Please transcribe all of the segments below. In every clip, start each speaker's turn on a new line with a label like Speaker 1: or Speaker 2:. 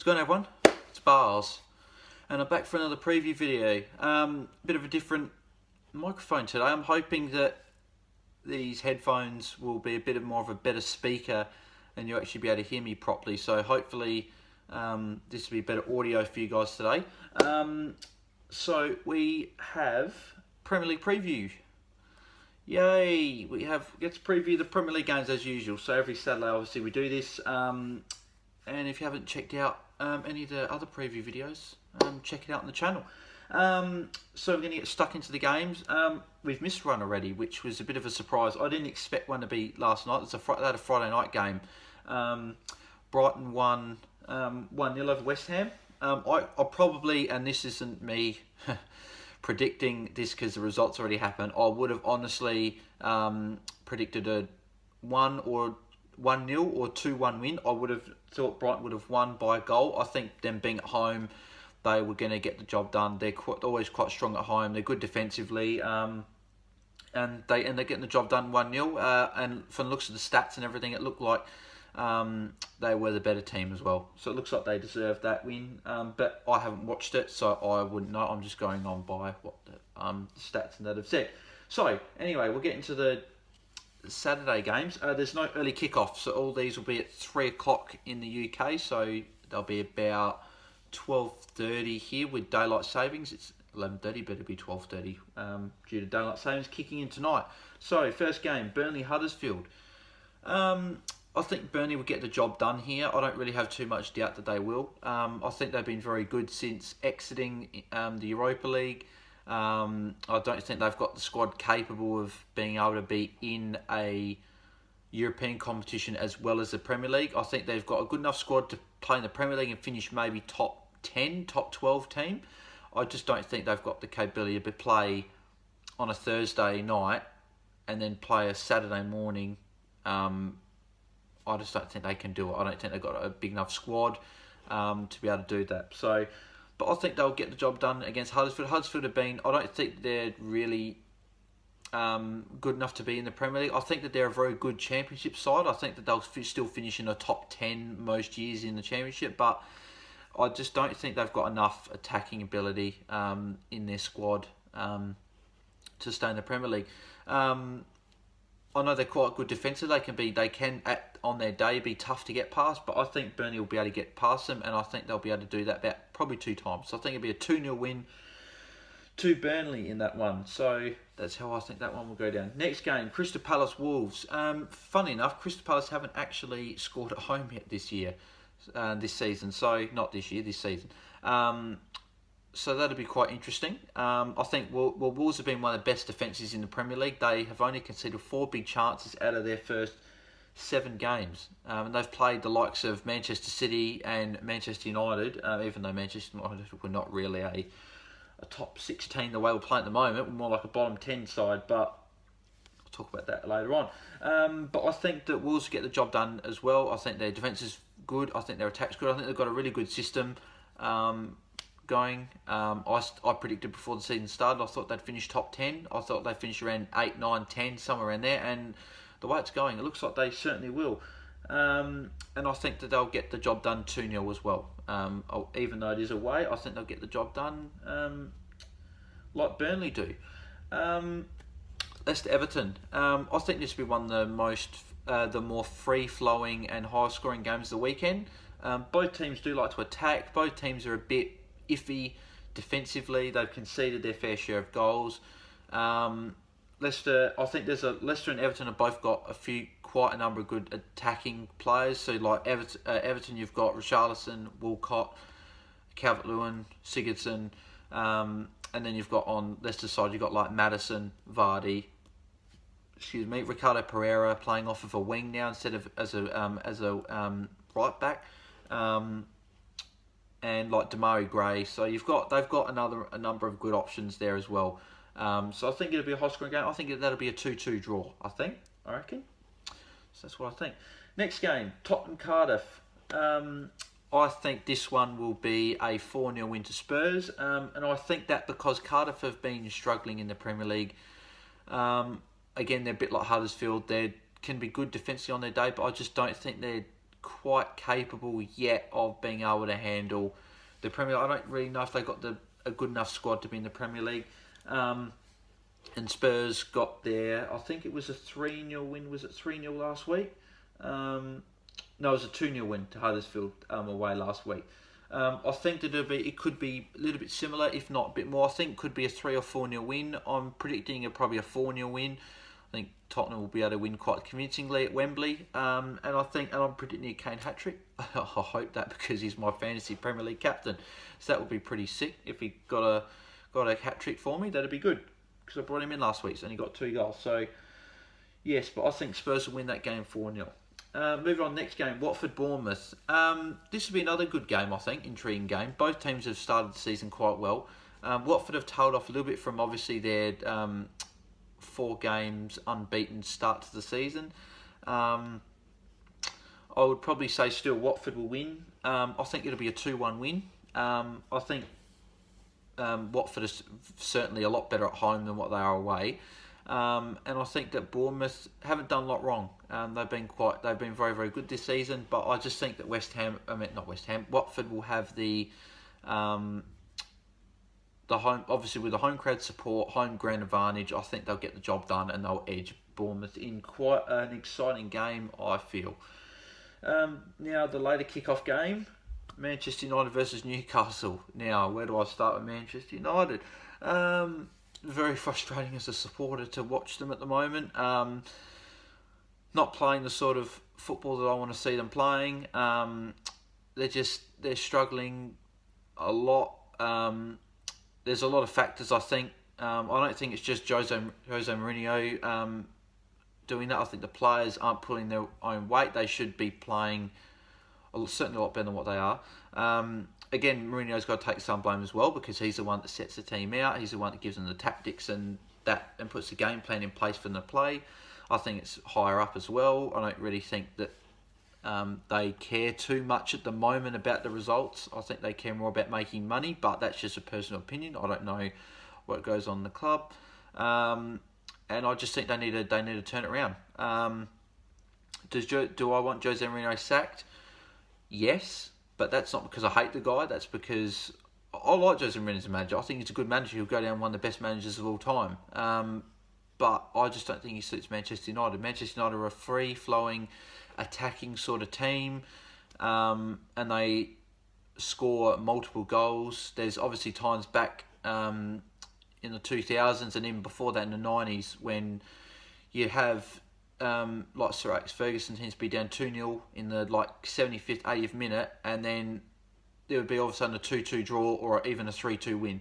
Speaker 1: What's going on, everyone? It's Bars, and I'm back for another preview video. Bit of a different microphone today. I'm hoping that these headphones will be a bit more of a better speaker and you'll actually be able to hear me properly. So hopefully this will be better audio for you guys today. So we have Premier League preview. Yay! Let's preview the Premier League games as usual. So every Saturday, obviously, we do this. And if you haven't checked out any of the other preview videos, check it out on the channel. So we're going to get stuck into the games. We've missed one already, which was a bit of a surprise. I didn't expect one to be last night. They had a Friday night game. Brighton won 1-0 over West Ham. I probably, and this isn't me predicting this because the results already happened, I would have honestly predicted a 1-0 or 2-1 win. I would have thought Brighton would have won by a goal. I think them being at home, they were going to get the job done. They're always quite strong at home. They're good defensively, and they're getting the job done 1-0. And from the looks of the stats and everything, it looked like they were the better team as well. So it looks like they deserved that win. But I haven't watched it, so I wouldn't know. I'm just going on by what the stats and that have said. So anyway, we'll get into the Saturday games. There's no early kickoff, so all these will be at 3 o'clock in the UK. So they'll be about 12:30 here with daylight savings. It's 11:30, but it'll be 12:30 due to daylight savings kicking in tonight. So first game, Burnley Huddersfield. I think Burnley will get the job done here. I don't really have too much doubt that they will. I think they've been very good since exiting the Europa League. I don't think they've got the squad capable of being able to be in a European competition as well as the Premier League. I think they've got a good enough squad to play in the Premier League and finish maybe top 10, top 12 team. I just don't think they've got the capability to play on a Thursday night and then play a Saturday morning. I just don't think they can do it. I don't think they've got a big enough squad to be able to do that. So, but I think they'll get the job done against Huddersfield. Huddersfield have been, I don't think they're really good enough to be in the Premier League. I think that they're a very good Championship side. I think that they'll still finish in the top 10 most years in the Championship, but I just don't think they've got enough attacking ability in their squad to stay in the Premier League. I know they're quite good defensively. They can on their day be tough to get past, but I think Burnley will be able to get past them, and I think they'll be able to do that about probably 2 times. So I think it'll be a 2-0 win to Burnley in that one. So that's how I think that one will go down. Next game, Crystal Palace Wolves. Funny enough, Crystal Palace haven't actually scored at home yet this season. So not this year, this season. So that'll be quite interesting. I think Wolves have been one of the best defences in the Premier League. They have only conceded 4 big chances out of their first 7 games. And they've played the likes of Manchester City and Manchester United, even though Manchester United were not really a top 16 the way we're playing at the moment. We're more like a bottom 10 side, but I'll talk about that later on. But I think that Wolves get the job done as well. I think their defence is good. I think their attack's good. I think they've got a really good system going. I predicted before the season started, I thought they'd finish top 10. I thought they'd finish around 8, 9, 10, somewhere around there. And the way it's going, it looks like they certainly will. And I think that they'll get the job done 2-0 as well. Even though it is away, I think they'll get the job done like Burnley do. Leicester Everton. I think this will be one of the more free-flowing and high-scoring games of the weekend. Both teams do like to attack. Both teams are a bit iffy defensively. They've conceded their fair share of goals. Leicester and Everton have both got quite a number of good attacking players. So like Everton, you've got Richarlison, Walcott, Calvert-Lewin, Sigurdsson, and then you've got on Leicester's side, you've got like Maddison, Vardy, Ricardo Pereira playing off of a wing now instead of as a right back. And like Damari Gray, so they've got a number of good options there as well. So I think it'll be a high-scoring game. I think that'll be a 2-2 draw. I reckon. So that's what I think. Next game, Tottenham Cardiff. I think this one will be a 4-0 win to Spurs, and I think that because Cardiff have been struggling in the Premier League. Again, they're a bit like Huddersfield. They can be good defensively on their day, but I just don't think they're quite capable yet of being able to handle the Premier League. I don't really know if they got a good enough squad to be in the Premier League. And Spurs got there. I think it was a 3-0 win. Was it 3-0 last week? No, it was a 2-0 win to Huddersfield away last week. I think that it could be a little bit similar, if not a bit more. I think it could be a 3 or 4-0 win. I'm predicting probably a 4-0 win. I think Tottenham will be able to win quite convincingly at Wembley. And I'm predicting a Kane hat-trick. I hope that, because he's my fantasy Premier League captain. So that would be pretty sick if he got a hat-trick for me. That'd be good, because I brought him in last week and he got 2 goals. So yes, but I think Spurs will win that game 4-0. Moving on, next game, Watford-Bournemouth. This will be another good game, I think, intriguing game. Both teams have started the season quite well. Watford have tailed off a little bit from obviously their 4 games unbeaten start to the season. I would probably say still Watford will win. I think it'll be a 2-1 win. I think Watford is certainly a lot better at home than what they are away. And I think that Bournemouth haven't done a lot wrong. They've been very, very good this season. But I just think that Watford will have the home, obviously with the home crowd support, home ground advantage. I think they'll get the job done and they'll edge Bournemouth in quite an exciting game, I feel. Now the later kick-off game, Manchester United versus Newcastle. Now, where do I start with Manchester United? Very frustrating as a supporter to watch them at the moment. Not playing the sort of football that I want to see them playing. They're struggling a lot. There's a lot of factors, I think. I don't think it's just Jose Mourinho doing that. I think the players aren't pulling their own weight. They should be playing certainly a lot better than what they are. Again, Mourinho's got to take some blame as well, because he's the one that sets the team out. He's the one that gives them the tactics and puts the game plan in place for them to play. I think it's higher up as well. I don't really think that they care too much at the moment about the results. I think they care more about making money, but that's just a personal opinion. I don't know what goes on in the club, and I just think they need to turn it around. Do I want Jose Mourinho sacked? Yes, but that's not because I hate the guy. That's because I like Jose Mourinho as a manager. I think he's a good manager. He'll go down one of the best managers of all time. But I just don't think he suits Manchester United. Manchester United are a free-flowing, attacking sort of team, and they score multiple goals. There's obviously times back in the 2000s and even before that in the 90s when you have like Sir Alex Ferguson tends to be down 2-0 in the 75th, 80th minute, and then there would be all of a sudden a 2-2 draw or even a 3-2 win.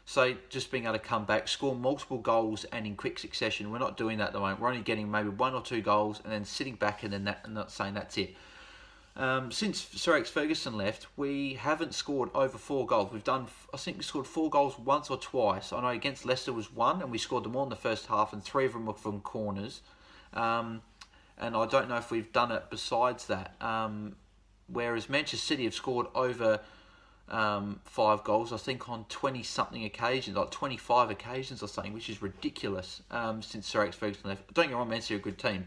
Speaker 1: So just being able to come back, score multiple goals and in quick succession. We're not doing that at the moment. We're only getting maybe 1 or 2 goals and then sitting back and not saying that's it. Since Sir Alex Ferguson left, we haven't scored over 4 goals. I think we scored 4 goals once or twice. I know against Leicester was 1, and we scored them all in the first half, and 3 of them were from corners. And I don't know if we've done it besides that. Whereas Manchester City have scored over 5 goals, I think, on 20-something occasions, like 25 occasions or something, which is ridiculous since Sir Alex Ferguson left. Don't get me wrong, Man City are a good team,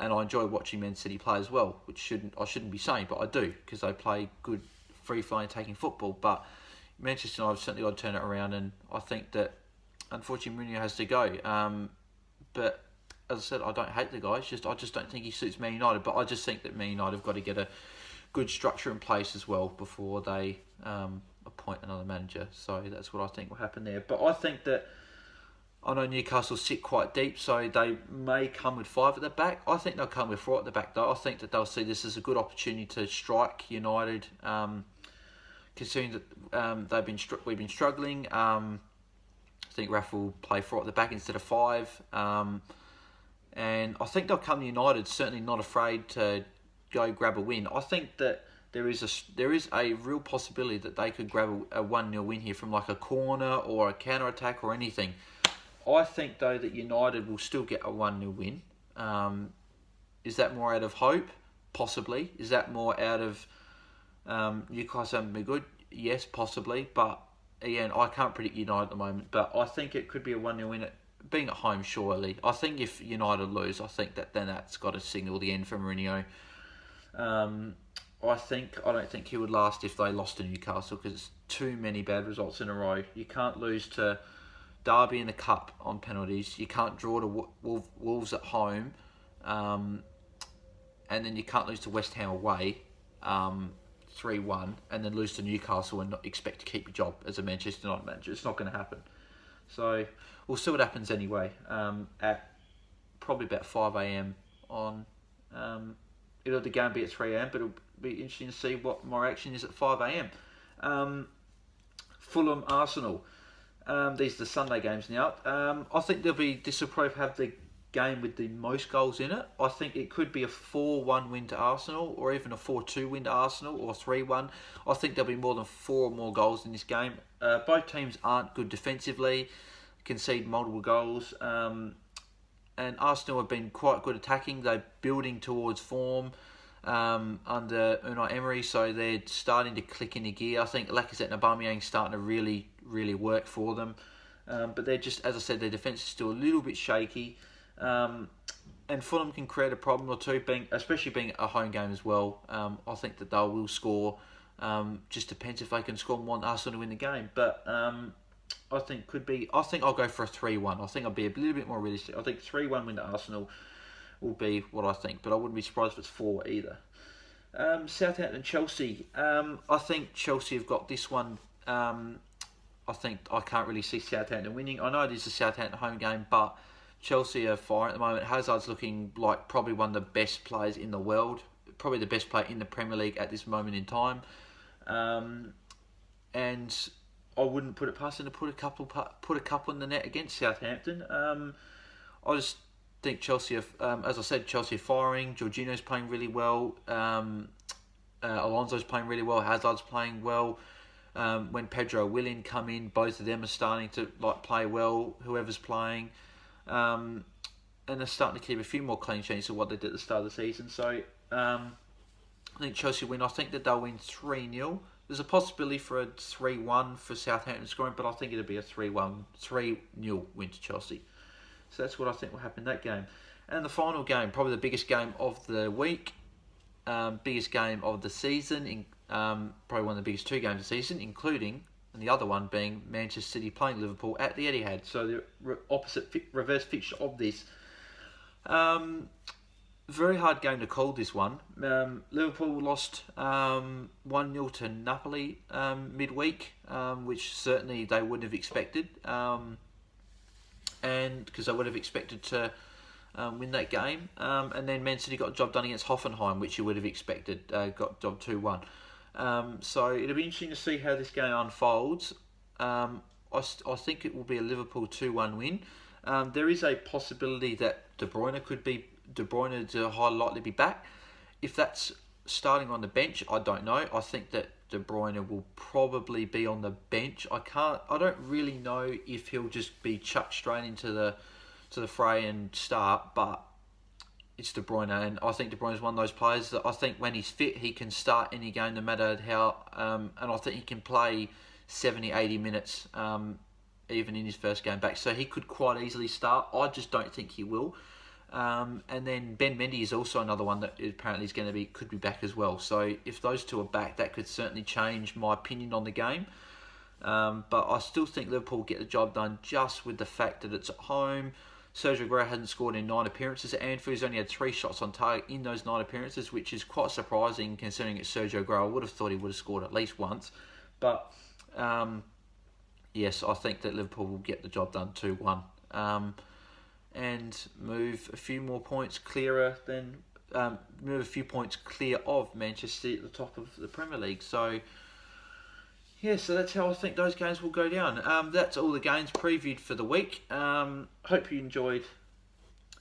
Speaker 1: and I enjoy watching Man City play as well, which I shouldn't be saying, but I do, because they play good, free-flowing, attacking football. But Manchester United have certainly got to turn it around, and I think that, unfortunately, Mourinho has to go. But as I said, I don't hate the guy. I just don't think he suits Man United. But I just think that Man United have got to get a good structure in place as well before they appoint another manager. So that's what I think will happen there. But I think that, I know Newcastle sit quite deep, so they may come with 5 at the back. I think they'll come with 4 at the back, though. I think that they'll see this as a good opportunity to strike United, considering that we've been struggling. I think Rafa will play 4 at the back instead of 5. And I think they'll come to United, certainly not afraid to go grab a win. I think that there is a real possibility that they could grab a 1-0 win here from like a corner or a counter-attack or anything. I think, though, that United will still get a 1-0 win. Is that more out of hope? Possibly. Is that more out of Newcastle having been good? Yes, possibly. But, again, I can't predict United at the moment. But I think it could be a 1-0 win being at home, surely. I think if United lose, I think that then that's got to signal the end for Mourinho. I don't think he would last if they lost to Newcastle, because it's too many bad results in a row. You can't lose to Derby in the Cup on penalties. You can't draw to Wolves at home, and then you can't lose to West Ham away, 3-1, and then lose to Newcastle and not expect to keep your job as a Manchester United manager. It's not going to happen. So we'll see what happens anyway. At probably about 5 a.m. on. It'll the game be at 3 a.m. but it'll be interesting to see what my action is at 5 a.m. Fulham Arsenal. These are the Sunday games now. I think this will probably have the game with the most goals in it. I think it could be a 4-1 win to Arsenal, or even a 4-2 win to Arsenal, or 3-1. I think there'll be more than 4 or more goals in this game. Both teams aren't good defensively, concede multiple goals. And Arsenal have been quite good attacking. They're building towards form under Unai Emery, so they're starting to click into gear. I think Lacazette and Aubameyang starting to really, really work for them. But they're just, as I said, their defence is still a little bit shaky. And Fulham can create a problem or two, especially being a home game as well. I think that they will score. Just depends if they can score more than Arsenal to win the game. But I think I'll go for a 3-1. I think I'll be a little bit more realistic. I think 3-1 win to Arsenal will be what I think, but I wouldn't be surprised if it's 4 either. Southampton and Chelsea. I think Chelsea have got this one. I think I can't really see Southampton winning. I know it is a Southampton home game, but Chelsea are firing at the moment. Hazard's looking like probably one of the best players in the world, probably the best player in the Premier League at this moment in time. And I wouldn't put it past him to put a couple in the net against Southampton. I just think Chelsea are, as I said, Chelsea are firing. Jorginho's playing really well. Alonso's playing really well. Hazard's playing well. When Pedro and Willian come in, both of them are starting to play well. Whoever's playing, and they're starting to keep a few more clean sheets than what they did at the start of the season. So I think Chelsea win. I think that they'll win 3-0. There's a possibility for a 3-1 for Southampton scoring, but I think it'll be a 3-0 win to Chelsea. So that's what I think will happen in that game. And the final game, probably the biggest game of the week, biggest game of the season, probably one of the biggest 2 games of the season, including, and the other one being Manchester City playing Liverpool at the Etihad. So the reverse fixture of this. Very hard game to call this one. Liverpool lost 1-0 to Napoli midweek, which certainly they wouldn't have expected, and because they would have expected to win that game. And then Man City got the job done against Hoffenheim, which you would have expected, got job 2-1. So it'll be interesting to see how this game unfolds. I think it will be a Liverpool 2-1 win. There is a possibility that De Bruyne to highly likely be back. If that's starting on the bench, I don't know. I think that De Bruyne will probably be on the bench. I don't really know if he'll just be chucked straight into the fray and start, but it's De Bruyne, and I think De Bruyne is one of those players that I think when he's fit, he can start any game no matter how, and I think he can play 70, 80 minutes even in his first game back. So he could quite easily start. I just don't think he will. And then Ben Mendy is also another one that apparently is could be back as well. So if those two are back, that could certainly change my opinion on the game. But I still think Liverpool will get the job done just with the fact that it's at home. Sergio Aguero hasn't scored in 9 appearances at Anfield. He's only had 3 shots on target in those 9 appearances, which is quite surprising considering it's Sergio Aguero. I would have thought he would have scored at least once. But yes, I think that Liverpool will get the job done 2-1. And move a few more points clear of Manchester City at the top of the Premier League. So yeah, so that's how I think those games will go down. That's all the games previewed for the week. Hope you enjoyed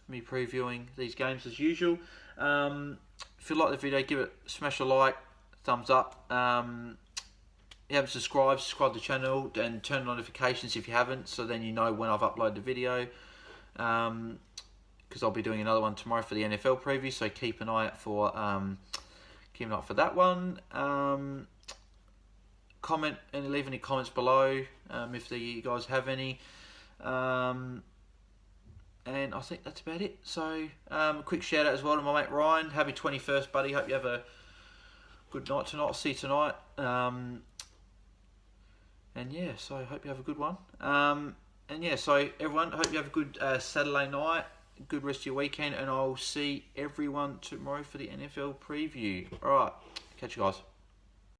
Speaker 1: me previewing these games as usual. If you like the video, smash a like, thumbs up. If you haven't subscribe to the channel and turn on notifications if you haven't, so then you know when I've uploaded the video. Because I'll be doing another one tomorrow for the NFL preview, so keep an eye out for that one. Comment and leave any comments below if you guys have any. And I think that's about it. So, a quick shout out as well to my mate Ryan. Happy 21st, buddy. Hope you have a good night tonight. I'll see you tonight. And yeah, so I hope you have a good one. And yeah, so everyone, I hope you have a good Saturday night, good rest of your weekend, and I'll see everyone tomorrow for the NFL preview. Alright, catch you guys.